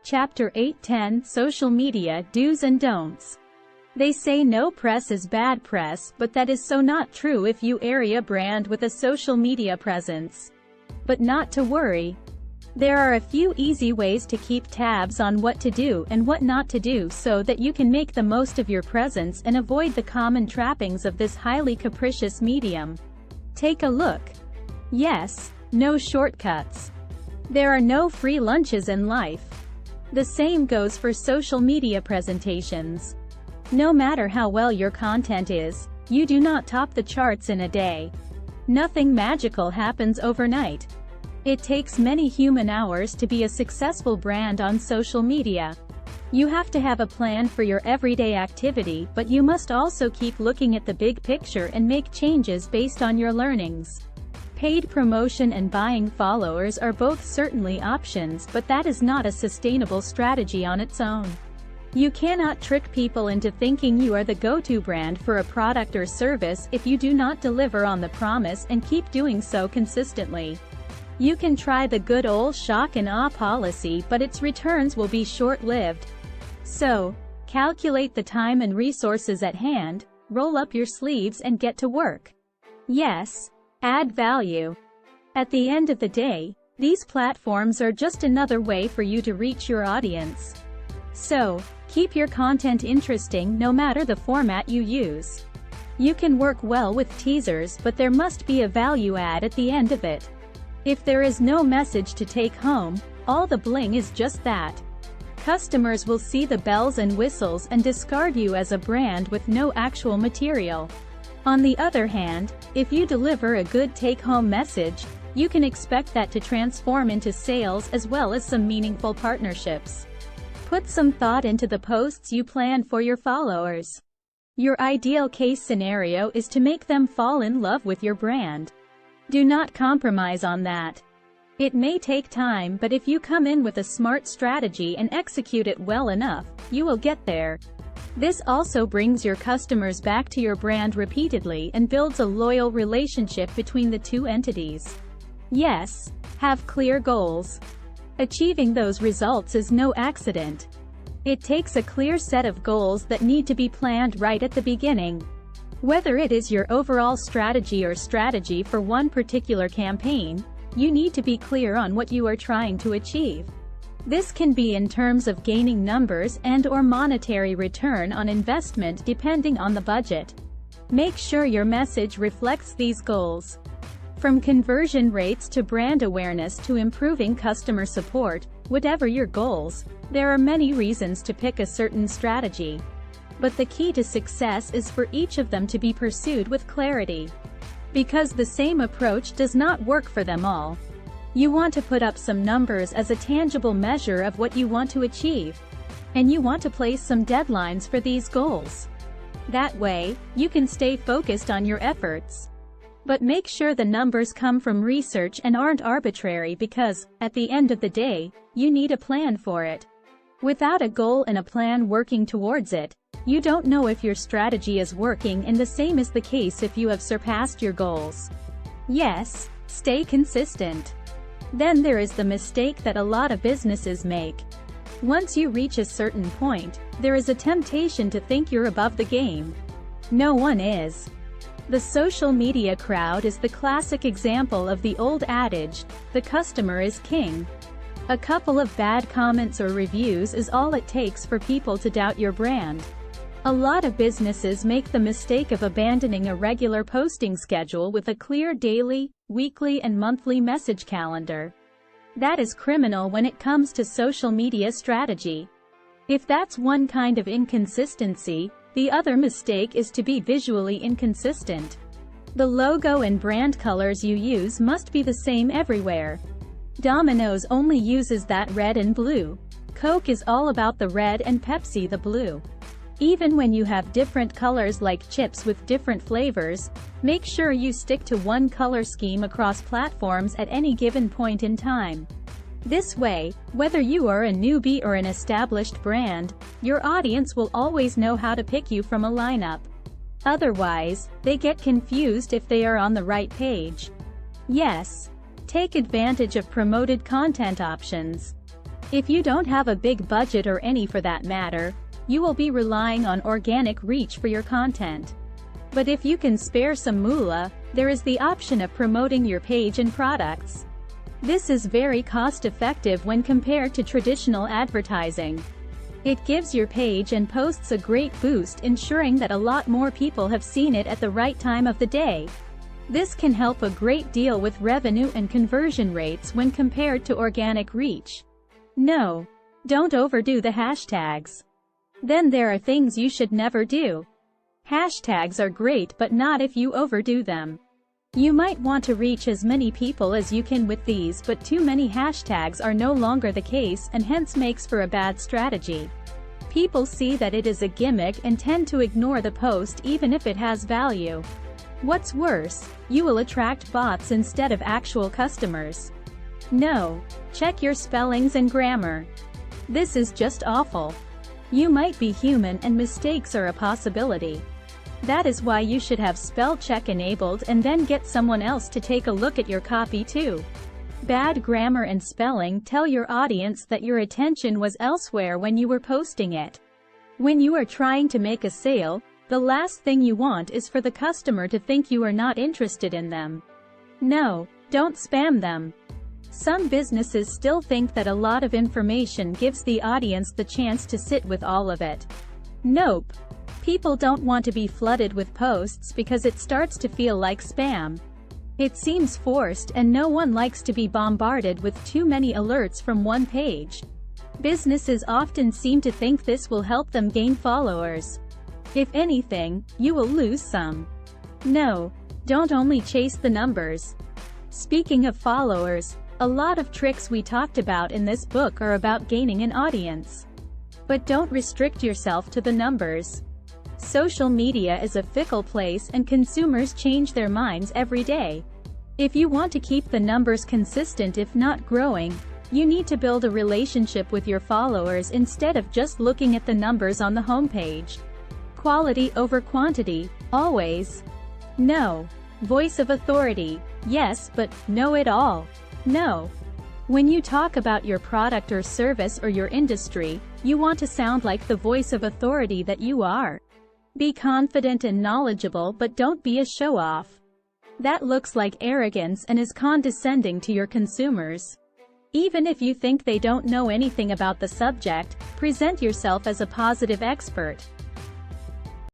Chapter 8:10 Social Media Do's and Don'ts. They say no press is bad press, but that is so not true if you are a brand with a social media presence. But not to worry. There are a few easy ways to keep tabs on what to do and what not to do so that you can make the most of your presence and avoid the common trappings of this highly capricious medium. Take a look. Yes, no shortcuts. There are no free lunches in life. The same goes for social media presentations. No matter how well your content is, you do not top the charts in a day. Nothing magical happens overnight. It takes many human hours to be a successful brand on social media. You have to have a plan for your everyday activity, but you must also keep looking at the big picture and make changes based on your learnings. Paid promotion and buying followers are both certainly options, but that is not a sustainable strategy on its own. You cannot trick people into thinking you are the go-to brand for a product or service if you do not deliver on the promise and keep doing so consistently. You can try the good old shock and awe policy, but its returns will be short-lived. So, calculate the time and resources at hand, roll up your sleeves and get to work. Yes. Add value. At the end of the day, these platforms are just another way for you to reach your audience. So, keep your content interesting no matter the format you use. You can work well with teasers, but there must be a value add at the end of it. If there is no message to take home, all the bling is just that. Customers will see the bells and whistles and discard you as a brand with no actual material. On the other hand, if you deliver a good take-home message, you can expect that to transform into sales as well as some meaningful partnerships. Put some thought into the posts you plan for your followers. Your ideal case scenario is to make them fall in love with your brand. Do not compromise on that. It may take time, but if you come in with a smart strategy and execute it well enough, you will get there. This also brings your customers back to your brand repeatedly and builds a loyal relationship between the two entities. Yes, have clear goals. Achieving those results is no accident. It takes a clear set of goals that need to be planned right at the beginning. Whether it is your overall strategy or strategy for one particular campaign, you need to be clear on what you are trying to achieve. This can be in terms of gaining numbers and/or monetary return on investment depending on the budget. Make sure your message reflects these goals. From conversion rates to brand awareness to improving customer support, whatever your goals, there are many reasons to pick a certain strategy. But the key to success is for each of them to be pursued with clarity. Because the same approach does not work for them all. You want to put up some numbers as a tangible measure of what you want to achieve. And you want to place some deadlines for these goals. That way, you can stay focused on your efforts. But make sure the numbers come from research and aren't arbitrary because, at the end of the day, you need a plan for it. Without a goal and a plan working towards it, you don't know if your strategy is working, and the same is the case if you have surpassed your goals. Yes, stay consistent. Then there is the mistake that a lot of businesses make. Once you reach a certain point, there is a temptation to think you're above the game. No one is. The social media crowd is the classic example of the old adage, the customer is king. A couple of bad comments or reviews is all it takes for people to doubt your brand. A lot of businesses make the mistake of abandoning a regular posting schedule with a clear daily, weekly and monthly message calendar. That is criminal when it comes to social media strategy. If that's one kind of inconsistency, the other mistake is to be visually inconsistent. The logo and brand colors you use must be the same everywhere. Domino's only uses that red and blue. Coke is all about the red and Pepsi the blue. Even when you have different colors like chips with different flavors, make sure you stick to one color scheme across platforms at any given point in time. This way, whether you are a newbie or an established brand, your audience will always know how to pick you from a lineup. Otherwise, they get confused if they are on the right page. Yes, take advantage of promoted content options. If you don't have a big budget or any for that matter, you will be relying on organic reach for your content. But if you can spare some moolah, there is the option of promoting your page and products. This is very cost-effective when compared to traditional advertising. It gives your page and posts a great boost, ensuring that a lot more people have seen it at the right time of the day. This can help a great deal with revenue and conversion rates when compared to organic reach. No, don't overdo the hashtags. Then there are things you should never do. Hashtags are great, but not if you overdo them. You might want to reach as many people as you can with these, but too many hashtags are no longer the case and hence makes for a bad strategy. People see that it is a gimmick and tend to ignore the post even if it has value. What's worse, you will attract bots instead of actual customers. No, check your spellings and grammar. This is just awful. You might be human and mistakes are a possibility. That is why you should have spell check enabled and then get someone else to take a look at your copy too. Bad grammar and spelling tell your audience that your attention was elsewhere when you were posting it. When you are trying to make a sale, the last thing you want is for the customer to think you are not interested in them. No, don't spam them. Some businesses still think that a lot of information gives the audience the chance to sit with all of it. Nope. People don't want to be flooded with posts because it starts to feel like spam. It seems forced and no one likes to be bombarded with too many alerts from one page. Businesses often seem to think this will help them gain followers. If anything, you will lose some. No, don't only chase the numbers. Speaking of followers, a lot of tricks we talked about in this book are about gaining an audience. But don't restrict yourself to the numbers. Social media is a fickle place and consumers change their minds every day. If you want to keep the numbers consistent if not growing, you need to build a relationship with your followers instead of just looking at the numbers on the homepage. Quality over quantity, always. No. Voice of authority, yes, but know it all. No. When you talk about your product or service or your industry, you want to sound like the voice of authority that you are. Be confident and knowledgeable, but don't be a show-off. That looks like arrogance and is condescending to your consumers. Even if you think they don't know anything about the subject, present yourself as a positive expert.